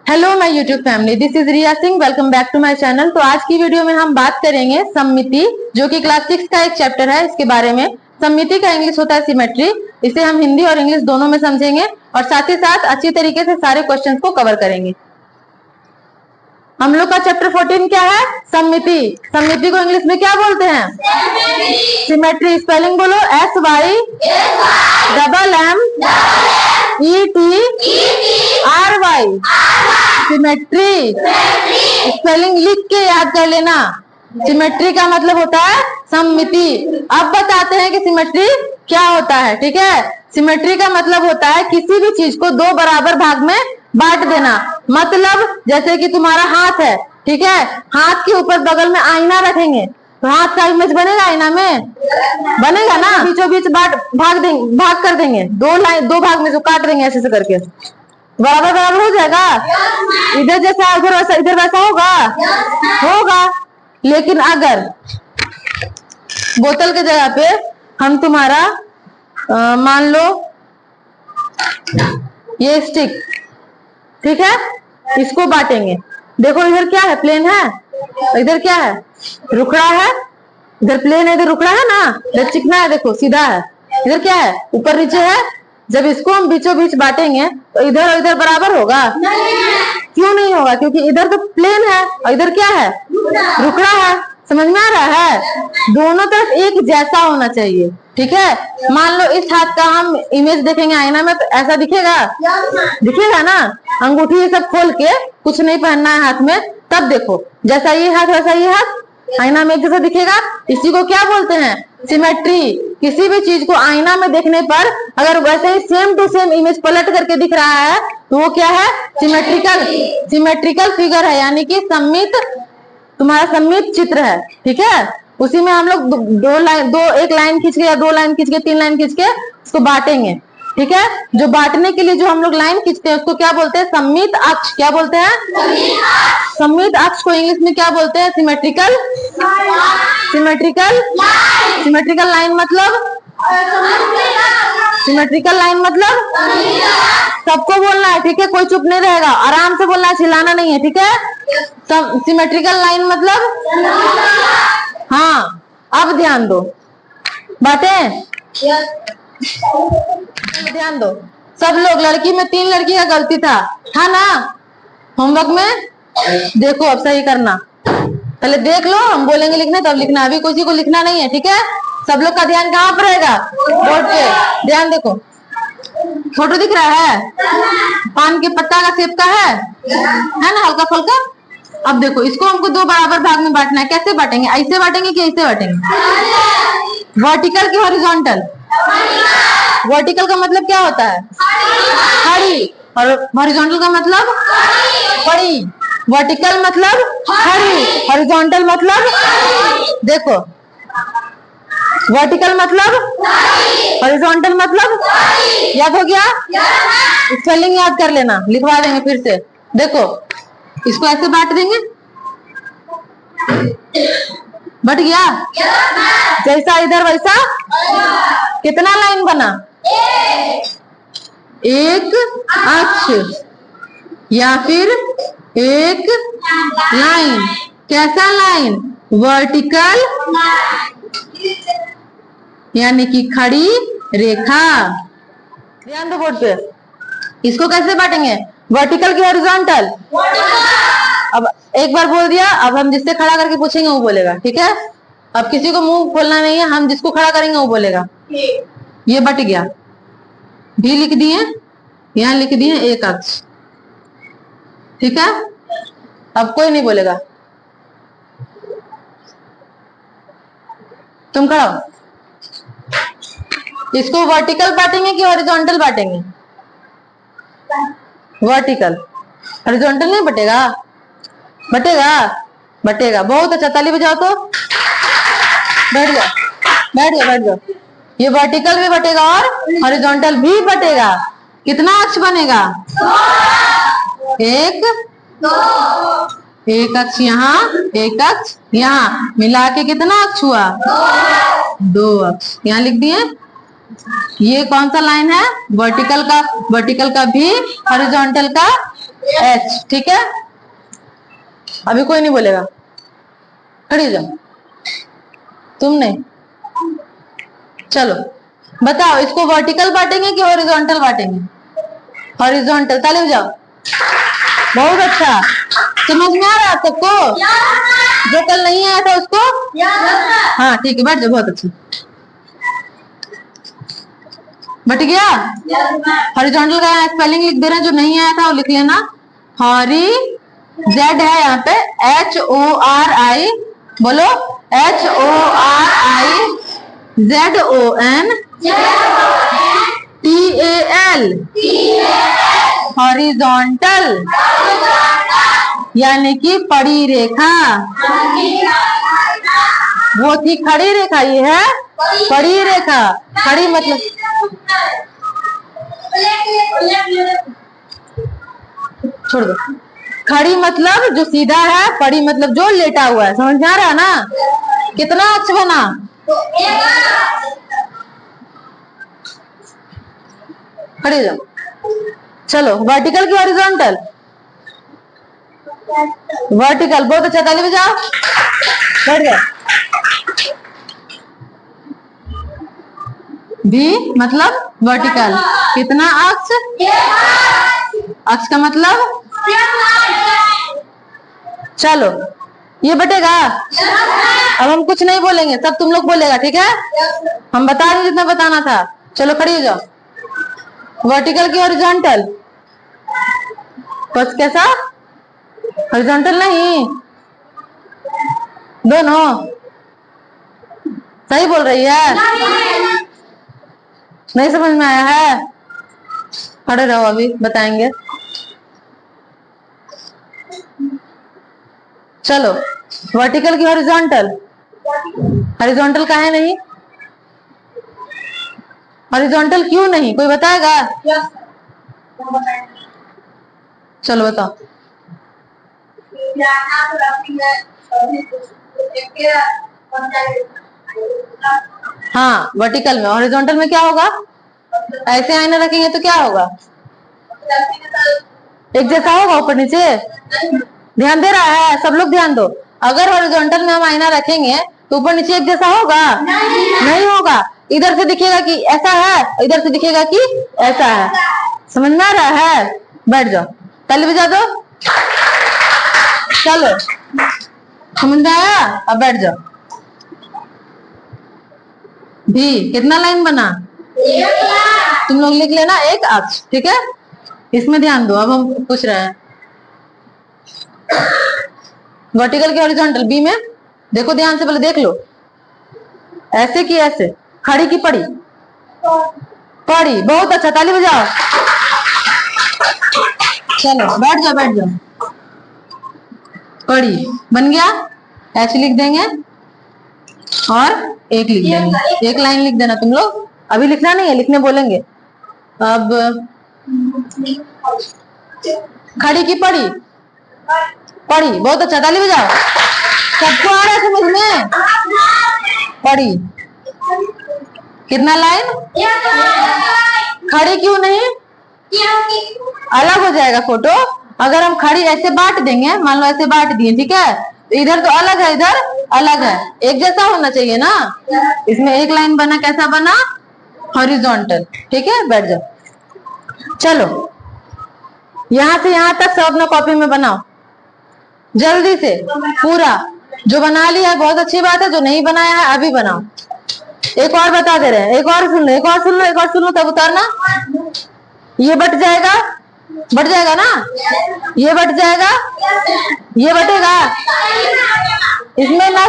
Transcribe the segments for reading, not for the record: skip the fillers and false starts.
Hello my YouTube family, this is Riya Singh. Welcome back to my channel. तो आज की video में हम बात करेंगे सममिति, जो कि क्लास 6 का एक चैप्टर है। इसके बारे में सममिति का इंग्लिश होता है सिमेट्री। इसे हम हिंदी और इंग्लिश दोनों में समझेंगे और साथ ही साथ अच्छी तरीके से सारे क्वेश्चंस को कवर करेंगे। हम लोग का चैप्टर 14 क्या है? सममिति। सममिति को इंग्लिश में क्या बोलते हैं? सिमेट्री। स्पेलिंग बोलो, SYMMETRY। सिमेट्री। स्पेलिंग लिख के याद कर लेना। सिमेट्री का मतलब होता है सममिति। अब बताते हैं कि सिमेट्री क्या होता है। ठीक है, सिमेट्री का मतलब होता है किसी भी चीज को दो बराबर भाग में बांट देना। मतलब जैसे कि तुम्हारा हाथ है, ठीक है, हाथ के ऊपर बगल में आईना रखेंगे तो हाथ का इमेज बनेगा, आईना में बनेगा ना। बीचों बीच भाग कर देंगे, दो भाग में जो काट देंगे ऐसे से करके, बराबर बराबर हो जाएगा। इधर जैसा उधर वैसा, इधर वैसा होगा। लेकिन अगर बोतल के जगह पे हम तुम्हारा मान लो ये स्टिक, ठीक है, इसको बांटेंगे। देखो इधर क्या है? प्लेन है, इधर क्या है? रुखड़ा है। इधर प्लेन है, इधर रुखड़ा है ना, इधर चिकना है, देखो सीधा है। इधर क्या है? ऊपर नीचे है। जब इसको हम बीचों बीच बांटेंगे तो इधर और इधर बराबर होगा? क्यों नहीं होगा? क्योंकि इधर तो प्लेन है और इधर क्या है? रुखड़ा है। समझ में आ रहा है? दोनों तरफ एक जैसा होना चाहिए। ठीक है, मान लो इस हाथ का हम इमेज देखेंगे आईना में तो ऐसा दिखेगा ना। अंगूठी ये सब खोल के, कुछ नहीं पहनना है हाथ में, तब देखो जैसा ये हाथ वैसा ये हाथ आईना में एक जैसा दिखेगा। इसी को क्या बोलते हैं? सिमेट्री। किसी भी चीज को आईना में देखने पर अगर वैसे ही सेम टू सेम इमेज पलट करके दिख रहा है तो वो क्या है? सिमेट्रिकल फिगर है, यानी कि सम्मित, तुम्हारा सम्मित चित्र है। ठीक है, उसी में हम लोग एक लाइन खींच के या दो लाइन खींच के, तीन लाइन खींच के उसको बांटेंगे। ठीक है, जो बांटने के लिए जो हम लोग लाइन खींचते हैं उसको क्या बोलते हैं? सम्मित अक्ष। क्या बोलते हैं? सम्मित अक्ष को इंग्लिश में क्या बोलते हैं? Symmetrical line. मतलब सबको बोलना है, ठीक है, कोई चुप नहीं रहेगा, आराम से बोलना है, चिल्लाना नहीं है। ठीक है, सिमेट्रिकल लाइन मतलब, हाँ। अब ध्यान दो, बातें ध्यान दो सब लोग। लड़की में 3 लड़की का गलती था ना होमवर्क में? देखो अब सही करना, पहले देख लो, हम बोलेंगे लिखना तब लिखना, अभी किसी को लिखना नहीं है। ठीक है, सब लोग का ध्यान कहाँ पर रहेगा? बोर्ड पे। ध्यान देखो, फोटो दिख रहा है? पान के पत्ता का शेप का है ना, हल्का फुल्का। अब देखो इसको हमको दो बराबर भाग में बांटना है। कैसे बांटेंगे? ऐसे बांटेंगे कि ऐसे बांटेंगे? वर्टिकल की हॉरिजॉन्टल? वर्टिकल का मतलब क्या होता है? खड़ी। और हॉरिजॉन्टल का मतलब बड़ी। वर्टिकल मतलब खड़ी, हॉरिजॉन्टल मतलब, देखो वर्टिकल मतलब, हॉरिजॉन्टल मतलब, याद हो गया? स्पेलिंग याद कर लेना, लिखवा देंगे फिर से। देखो इसको ऐसे बांट देंगे, बट गया जैसा इधर वैसा। कितना लाइन बना? एक अक्ष या फिर एक लाइन। कैसा लाइन? वर्टिकल, यानी कि खड़ी रेखा। ध्यान दो बोर्ड पे। इसको कैसे बांटेंगे? वर्टिकल की हॉरिजॉन्टल। अब एक बार बोल दिया, अब हम जिससे खड़ा करके पूछेंगे वो बोलेगा। ठीक है, अब किसी को मुंह खोलना नहीं है, हम जिसको खड़ा करेंगे वो बोलेगा। ये बट गया, भी लिख दिए, यहाँ लिख दिए एक अक्ष। ठीक है, अब कोई नहीं बोलेगा, तुम खड़ा हो। इसको वर्टिकल बांटेंगे कि हॉरिजॉन्टल बांटेंगे? वर्टिकल। हॉरिजॉन्टल नहीं बटेगा? बटेगा। बहुत अच्छा, ताली बजाओ तो। बैठ जाओ। ये वर्टिकल भी बटेगा और हॉरिजॉन्टल भी बटेगा। कितना अक्ष बनेगा? एक अक्ष यहाँ, एक अक्ष यहाँ, मिला के कितना अक्ष हुआ? 2 अक्ष। यहाँ लिख दिए। ये कौन सा लाइन है? वर्टिकल का भी, हॉरिजॉन्टल का एच, ठीक है। अभी कोई नहीं बोलेगा, खड़ी हो जाओ, तुम नहीं। चलो बताओ, इसको वर्टिकल बांटेंगे कि हॉरिजॉन्टल बांटेंगे? हॉरिजॉन्टल, ताली बजाओ। बहुत अच्छा, समझ में आ रहा है आप सबको? जो कल नहीं आया था उसको? हाँ ठीक है, बैठ जाओ, बहुत अच्छा, बट गया। हॉरिजॉन्टल का स्पेलिंग लिख दे रहे हैं, जो नहीं आया था वो लिख लेना। हॉरी, जेड है यहाँ पे, HORI, बोलो HORI ZONTAL, हॉरिजॉन्टल यानी कि पड़ी रेखा। वो थी खड़ी रेखा, ये है पड़ी रेखा। खड़ी मतलब छोड़ दो, खड़ी मतलब जो सीधा है, पड़ी मतलब जो लेटा हुआ है। समझ में आ रहा है ना? कितना अक्ष बना? खड़े जाओ। चलो वर्टिकल की हॉरिजॉन्टल? वर्टिकल, बहुत अच्छा, ताली बजाओ, बैठ गए। भी मतलब वर्टिकल, कितना अक्ष? अक्ष का मतलब? चलो ये बटेगा। अब हम कुछ नहीं बोलेंगे, सब तुम लोग बोलेगा, ठीक है? हम बता रहे जितना बताना था। चलो खड़ी हो जाओ। वर्टिकल की हॉरिजॉन्टल? बस कैसा? हॉरिजॉन्टल नहीं, दोनों सही बोल रही है? नहीं समझ में आया है? खड़े रहो, अभी बताएंगे। चलो वर्टिकल की हॉरिजॉन्टल? हॉरिजॉन्टल काहे नहीं? हॉरिजॉन्टल क्यों नहीं, कोई बताएगा? चलो बताओ। हाँ वर्टिकल में, हॉरिजॉन्टल में क्या होगा? ऐसे आईना रखेंगे तो क्या होगा? एक जैसा होगा ऊपर नीचे? ध्यान दे रहा है? सब लोग ध्यान दो। अगर हॉरिजॉन्टल में हम आईना रखेंगे तो ऊपर नीचे एक जैसा होगा? नहीं होगा। इधर से दिखेगा कि ऐसा है, इधर से दिखेगा कि ऐसा है। समझ में आ रहा है? बैठ जाओ, ताली बजा दो। चलो समझ में आया? अब बैठ जाओ। भी कितना लाइन बना? तुम लोग लिख लेना एक अक्ष, ठीक है? इसमें ध्यान दो। अब हम पूछ रहे हैं वर्टिकल की हॉरिजॉन्टल बी में, देखो ध्यान से, पहले देख लो। ऐसे की ऐसे, खड़ी की पड़ी? पड़ी, बहुत अच्छा, ताली बजाओ। चलो बैठ जाओ, बैठ जाओ। पड़ी बन गया, ऐसे लिख देंगे और एक लिख देंगे। एक लाइन लिख देना तुम लोग, अभी लिखना नहीं है, लिखने बोलेंगे। अब खड़ी की पड़ी? पड़ी, बहुत अच्छा, ताली बजाओ। सबको आ रहा है समझ में? पड़ी, कितना लाइन? खड़ी क्यों नहीं? अलग हो जाएगा फोटो। अगर हम खड़ी ऐसे बांट देंगे, मान लो ऐसे बांट दिए, ठीक है? इधर तो अलग है, इधर अलग है, एक जैसा होना चाहिए ना। इसमें एक लाइन बना, कैसा बना? हॉरिजॉन्टल, ठीक है? बैठ जाओ। चलो यहां से यहां तक सब अपना कॉपी में बनाओ जल्दी से पूरा। जो बना लिया है बहुत अच्छी बात है, जो नहीं बनाया है अभी बनाओ। एक और बता दे रहे हैं, एक और सुन लो, एक और सुन लो, एक और सुन लो, तब उतारना। ये बट जाएगा, बट जाएगा ना? ये बट जाएगा, ये बटेगा। इसमें ना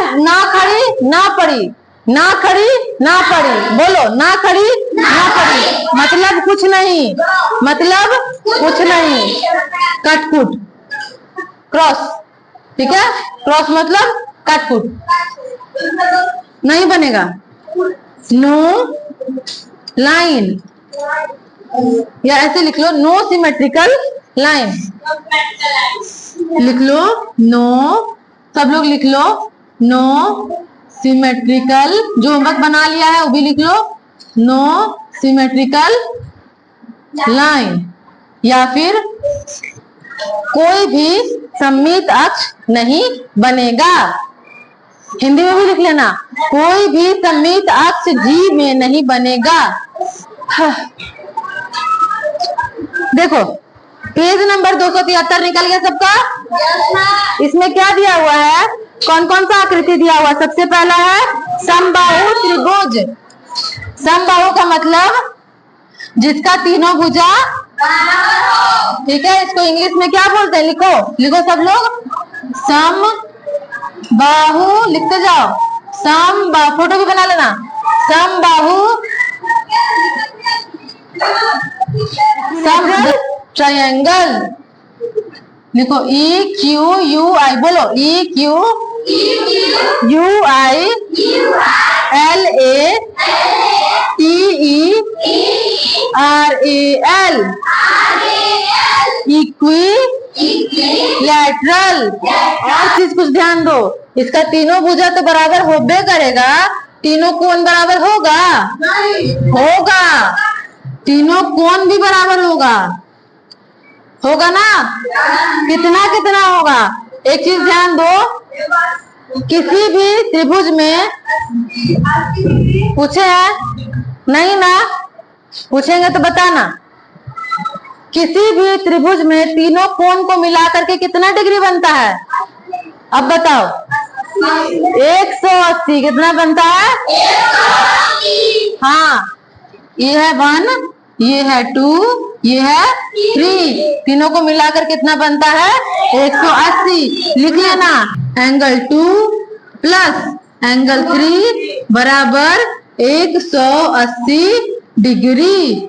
खड़ी ना पड़ी, ना खड़ी ना पड़ी, बोलो ना खड़ी ना पड़ी, मतलब कुछ नहीं, मतलब कुछ नहीं। कटकुट, क्रॉस, ठीक है? क्रॉस मतलब कटकुट, नहीं बनेगा। नो लाइन, या ऐसे लिख लो, नो सिमेट्रिकल लाइन। लिख लो नो, सब लोग लिख लो नो सिमेट्रिकल। जो होमवर्क बना लिया है वो भी लिख लो, नो सिमेट्रिकल लाइन। या फिर कोई भी सममित अक्ष नहीं बनेगा। हिंदी में भी लिख लेना, कोई भी सममित अक्ष जी में नहीं बनेगा। देखो पेज नंबर 273 निकल गया सबका। इसमें क्या दिया हुआ है, कौन कौन सा आकृति दिया हुआ। सबसे पहला है समबाहु त्रिभुज। समबाहु का मतलब जिसका तीनों भुजा, ठीक है, इसको इंग्लिश में क्या बोलते हैं, लिखो लिखो सब लोग, सम बाहु, लिखते जाओ, सम बाहु, फोटो भी बना लेना, सम बाहु सम ट्रायंगल, लिखो ई क्यू यू आई, बोलो E Q U I L A T E R A L, equilateral. और चीज कुछ ध्यान दो, इसका तीनों भुजा तो बराबर होबे करेगा, तीनों कोण बराबर होगा, होगा, तीनों कोण भी बराबर होगा, होगा ना। कितना कितना होगा, एक चीज ध्यान दो, किसी भी त्रिभुज में पूछे है नहीं ना, पूछेंगे तो बताना, किसी भी त्रिभुज में तीनों कोण को मिला करके कितना डिग्री बनता है, अब बताओ। 180 कितना बनता है, हाँ, ये है 1, ये है 2, ये है 3, तीनों को मिलाकर कितना बनता है 180। लिख लेना, एंगल 2 प्लस एंगल 3 बराबर 180 डिग्री।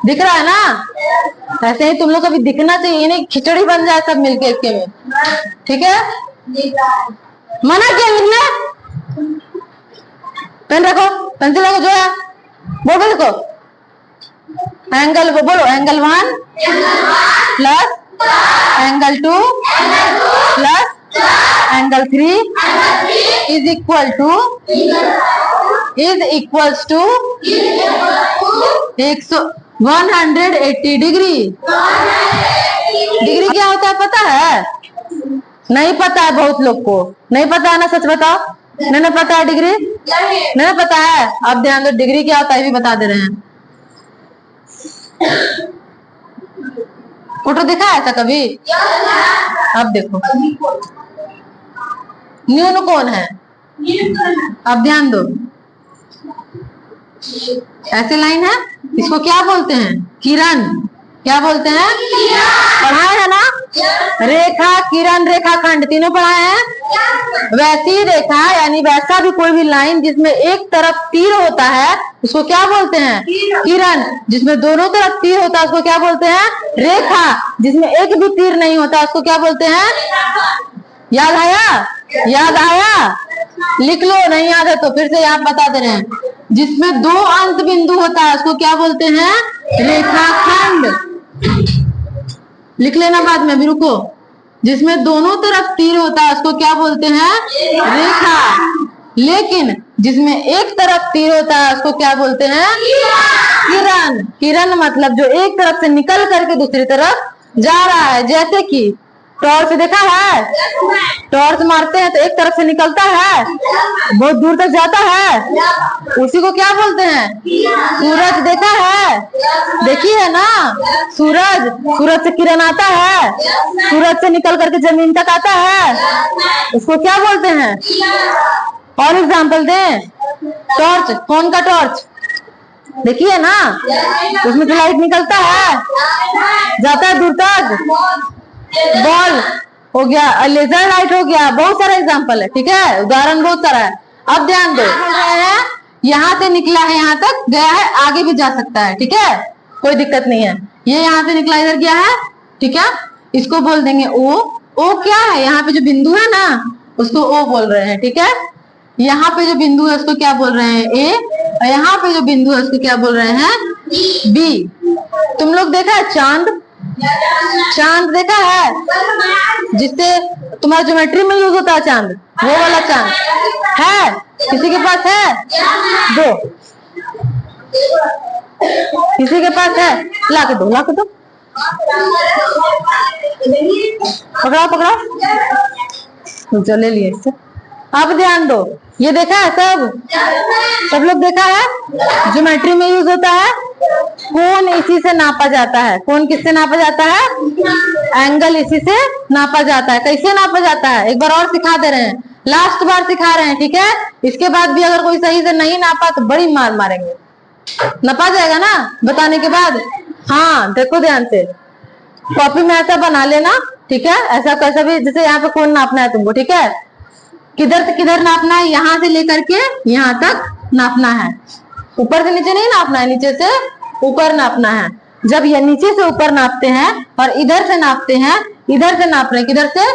दिख रहा है ना। ऐसे ही तुम लोग को भी दिखना चाहिए, नहीं खिचड़ी बन जाए सब मिलके इसके में, ठीक है। मना किया लिखना, पेन रखो, पेंसिल रखो, जो है बोलो, देखो एंगल को बोलो, angle 1 plus angle 2 plus angle 3 is equals to 180 degree. Degree क्या होता है पता है, नहीं पता है, बहुत लोग को नहीं पता है ना, सच बताओ, नहीं पता है डिग्री, नहीं पता है। अब ध्यान दो, डिग्री क्या होता है भी बता दे रहे हैं। फोटो देखा है ऐसा कभी, अब देखो न्यून कोण है, अब ध्यान दो, ऐसे लाइन है, इसको क्या बोलते हैं, किरण, क्या बोलते हैं, पढ़ाए है ना, रेखा किरण रेखाखंड तीनों पढ़ाए हैं। वैसी रेखा यानी वैसा भी कोई भी लाइन जिसमें एक तरफ तीर होता है उसको क्या बोलते हैं, किरण। जिसमें दोनों तरफ तीर होता है उसको क्या बोलते हैं, रेखा। जिसमें एक भी तीर नहीं होता उसको क्या बोलते हैं, याद आया, याद आया, लिख लो, नहीं याद है तो फिर से आप बता दे रहे हैं। जिसमें 2 अंत बिंदु होता है उसको क्या बोलते हैं, रेखाखंड। लिख लेना बाद में, अभी रुको। जिसमें दोनों तरफ तीर होता है उसको क्या बोलते हैं, रेखा। लेकिन जिसमें एक तरफ तीर होता है उसको क्या बोलते हैं, किरण। किरण मतलब जो एक तरफ से निकल करके दूसरी तरफ जा रहा है। जैसे कि टॉर्च देखा है, टॉर्च मारते हैं तो एक तरफ से निकलता है, बहुत दूर तक जाता है, उसी को क्या बोलते हैं, सूरज। देखा है, देखी है ना, सूरज, सूरज से किरण आता है, सूरज से निकल करके जमीन तक आता है, उसको क्या बोलते हैं। और एग्जाम्पल दें, टॉर्च, कौन का टॉर्च देखिए ना, उसमें से लाइट निकलता है, जाता है दूर तक। बॉल हो गया, लेजर लाइट हो गया, बहुत सारा एग्जाम्पल है, ठीक है, उदाहरण बहुत सारा है। अब ध्यान दो, यहाँ से निकला है, यहाँ तक गया है, आगे भी जा सकता है, ठीक है, कोई दिक्कत नहीं है। ये यहाँ से निकला इधर गया है, ठीक है, इसको बोल देंगे ओ। ओ क्या है, यहाँ पे जो बिंदु है ना उसको ओ बोल रहे हैं, ठीक है। यहाँ पे जो बिंदु है उसको क्या बोल रहे हैं, ए, और यहाँ पे जो बिंदु है उसको क्या बोल रहे हैं, बी। तुम लोग देखा है चांद, चांद देखा है, जिससे तुम्हारा ज्योमेट्री में यूज होता है चांद, वो वाला चांद है, किसी के पास है, दो, किसी के पास है, ला के दो, ला के दो, पकड़ा पकड़ा, चलो ले लिए इससे। अब ध्यान दो, ये देखा है सब लोग देखा है। ज्योमेट्री में यूज होता है कोण, इसी से नापा जाता है। कोण किससे नापा जाता है? एंगल इसी से नापा जाता है। कैसे नापा जाता है एक बार और सिखा दे रहे हैं, लास्ट बार सिखा रहे हैं, ठीक है। इसके बाद भी अगर कोई सही से नहीं नापा तो बड़ी मार मारेंगे। नापा जाएगा ना बताने के बाद? हाँ देखो ध्यान से, कॉपी में ऐसा बना लेना, ठीक है। ऐसा कैसा भी, जैसे यहाँ पे कोण नापना है तुमको, ठीक है। किधर से किधर नापना है? यहाँ से लेकर के यहाँ तक नापना है। ऊपर से नीचे नहीं नापना है, नीचे से ऊपर नापना है। जब ये नीचे से ऊपर नापते हैं और इधर से नापते हैं, इधर से नाप रहे हैं, किधर से?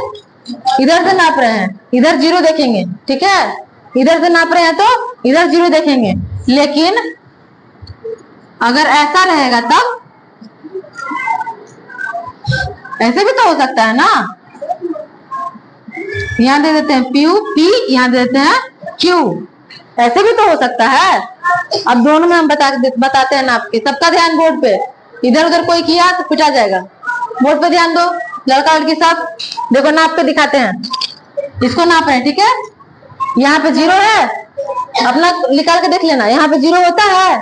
इधर से नाप रहे हैं, इधर 0 देखेंगे, ठीक है। इधर से नाप रहे हैं तो इधर 0 देखेंगे। लेकिन अगर ऐसा रहेगा तब ऐसे भी तो हो सकता है ना। यहाँ दे देते हैं P, यहाँ दे देते हैं Q, ऐसे भी तो हो सकता है। अब दोनों में हम बताते हैं नाप के। सबका ध्यान बोर्ड पे, इधर उधर कोई किया तो पिटा जाएगा। बोर्ड पे ध्यान दो, लड़का लड़की सब देखो, नाप के दिखाते हैं। इसको नाप रहे हैं, ठीक है। यहाँ पे 0 है, अपना निकाल के देख लेना। यहाँ पे 0 होता है,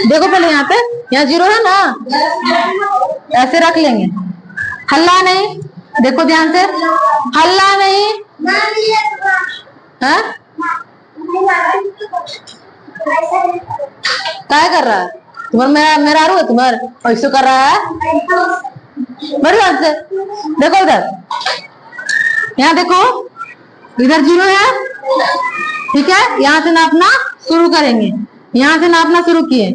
देखो पहले यहाँ 0 है ना, ऐसे रख लेंगे। हल्ला नहीं, देखो ध्यान से, हल्ला नहीं है। क्या कर रहा है तुम्हारा? मेरा आरू है तुम्हारा, ऐसे कर रहा है। बड़ी बात से देखो, इधर यहाँ देखो, इधर 0 है, ठीक है। यहाँ से नापना शुरू करेंगे, यहाँ से नापना शुरू किए।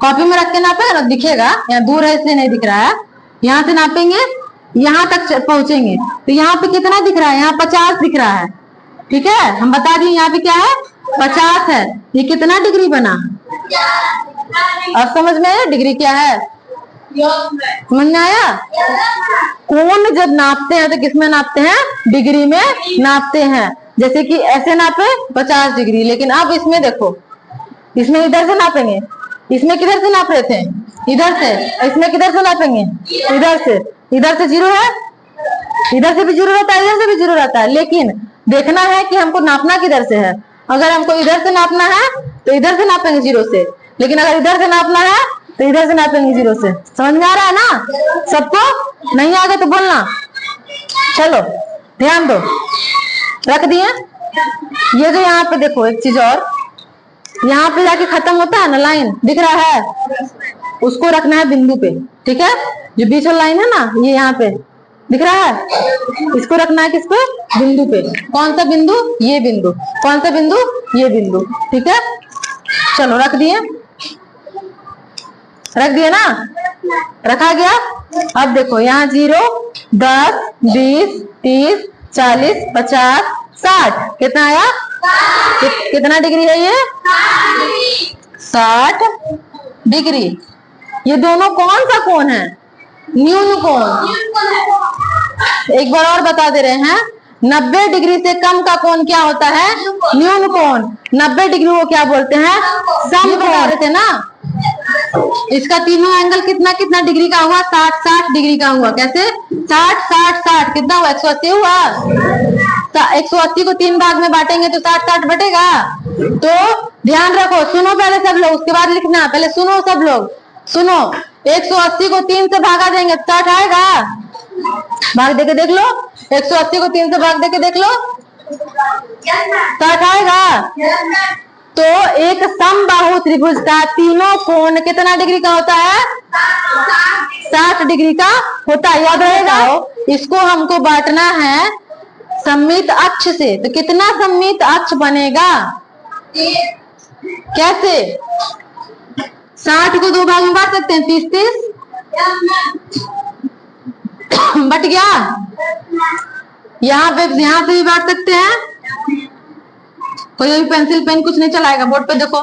कॉपी में रख के नापे ना, दिखेगा। यहाँ दूर है इसलिए नहीं दिख रहा है। यहाँ से नापेंगे, यहाँ तक पहुंचेंगे तो यहाँ पे कितना दिख रहा है? यहाँ 50 दिख रहा है, ठीक है। हम बता दिए यहाँ पे क्या है, 50 है। ये कितना डिग्री बना? अब समझ में आया डिग्री क्या है? समझ में आया? कोण जब नापते हैं तो किसमें नापते हैं? डिग्री में नापते हैं। जैसे कि ऐसे नापे 50 डिग्री, लेकिन अब इसमें देखो, इसमें इधर से नापेंगे। इसमें किधर से नाप रहे थे? इधर से। इसमें किधर से नापेंगे? इधर से। इधर से 0 है, इधर से भी 0 रहता है, इधर से भी 0 रहता है। लेकिन देखना है कि हमको नापना किधर से है। अगर हमको इधर से नापना है तो इधर से नापेंगे 0 से, लेकिन अगर इधर से नापना है तो इधर से नापेंगे 0 से। समझ में आ रहा है ना सबको? नहीं आ गया तो बोलना। चलो ध्यान दो, रख दिए। ये जो यहाँ पे देखो एक चीज और, यहाँ पे जाके खत्म होता है ना, लाइन दिख रहा है, उसको रखना है बिंदु पे, ठीक है। जो बीच वाला लाइन है ना, ये यहाँ पे दिख रहा है, इसको रखना है किस पे? बिंदु पे। कौन सा बिंदु? ये बिंदु। कौन सा बिंदु? ये बिंदु, ठीक है। चलो रख दिए, रख दिए ना, रखा गया। अब देखो यहाँ 0, 10, 20, 30, 40, 50, 60, कितना आया? कितना डिग्री है ये? 60 डिग्री। ये दोनों कौन सा कोण है? न्यून कोण। एक बार और बता दे रहे हैं, 90 डिग्री से कम का कोण क्या होता है? न्यून कोण। 90 डिग्री को क्या बोलते हैं? सम कोण थे ना। इसका तीनों एंगल कितना कितना डिग्री का हुआ? 60 डिग्री का हुआ। कैसे? 60 कितना हुआ? 180 हुआ। 180 को 3 भाग में बांटेंगे तो 60 बटेगा। तो ध्यान रखो, सुनो पहले सब लोग, उसके बाद लिखना। पहले सुनो सब लोग, सुनो। 180 को 3 से भागा देंगे 60 आएगा। भाग देके देख लो, 180 को 3 से भाग देके देख लो, 60 आएगा। तो एक समबाहु त्रिभुज का तीनों कोण कितना डिग्री का होता है? 60 डिग्री का होता है, याद रहेगा। इसको हमको बांटना है सममित अक्ष से। तो कितना सममित अक्ष बनेगा? कैसे? 60 को 2 भाग में बांट सकते हैं, 30 बट गया। यहाँ पे भी बांट सकते हैं। कोई भी पेंसिल पेन कुछ नहीं चलाएगा, बोर्ड पे देखो।